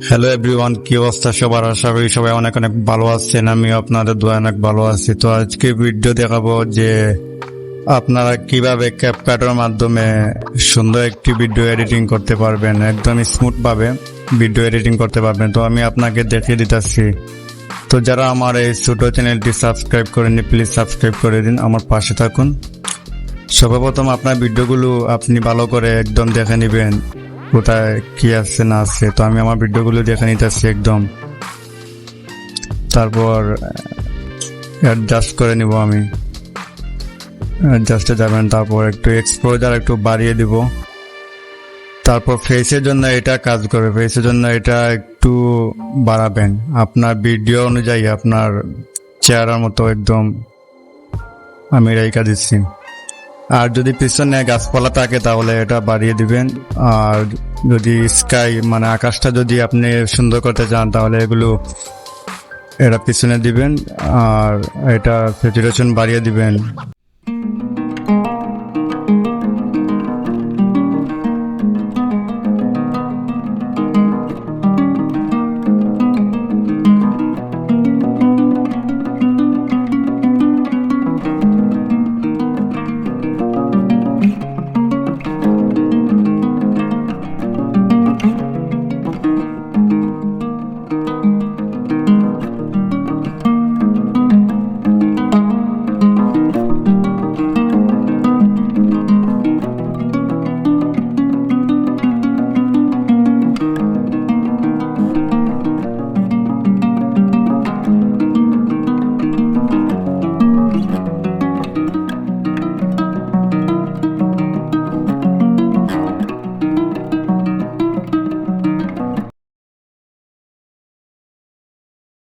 Hello everyone, কি অবস্থা সবার? আশা করি সবাই অনেক অনেক ভালো আছেন। আমিও আপনাদের দোয়া অনেক ভালো আছি। তো আজকে ভিডিও দেখাবো যে আপনারা কিভাবে ক্যাপকাটের মাধ্যমে সুন্দর একটি ভিডিও এডিটিং করতে পারবেন, একদম স্মুথ ভাবে ভিডিও এডিটিং করতে পারবেন। তো আমি আপনাকে দেখিয়ে দিতেছি। তো যারা আমার এই ছোট চ্যানেলটি সাবস্ক্রাইব করেননি, প্লিজ সাবস্ক্রাইব করে দিন, আমার পাশে থাকুন। সর্বপ্রথম আপনার ভিডিওগুলো আপনি ভালো করে একদম দেখে নেবেন কোথায় কি আছে না আছে। তো আমি আমার ভিডিওগুলো দেখে নিতেছি একদম, তারপর অ্যাডজাস্ট করে নিব। আমি অ্যাডজাস্টে যাবেন, তারপর একটু এক্সপোজার একটু বাড়িয়ে দিব। তারপর ফেসের জন্য এটা কাজ করবে, ফেসের জন্য এটা একটু বাড়াবেন আপনার ভিডিও অনুযায়ী, আপনার চেহারার মতো একদম আমি রেখা দিচ্ছি। আর যদি পিছনে গাছপালা থাকে তাহলে এটা বাড়িয়ে দিবেন। আর যদি স্কাই মানে আকাশটা যদি আপনি সুন্দর করতে চান তাহলে এগুলো এটা পিছনে দিবেন আর এটা স্যাচুরেশন বাড়িয়ে দিবেন।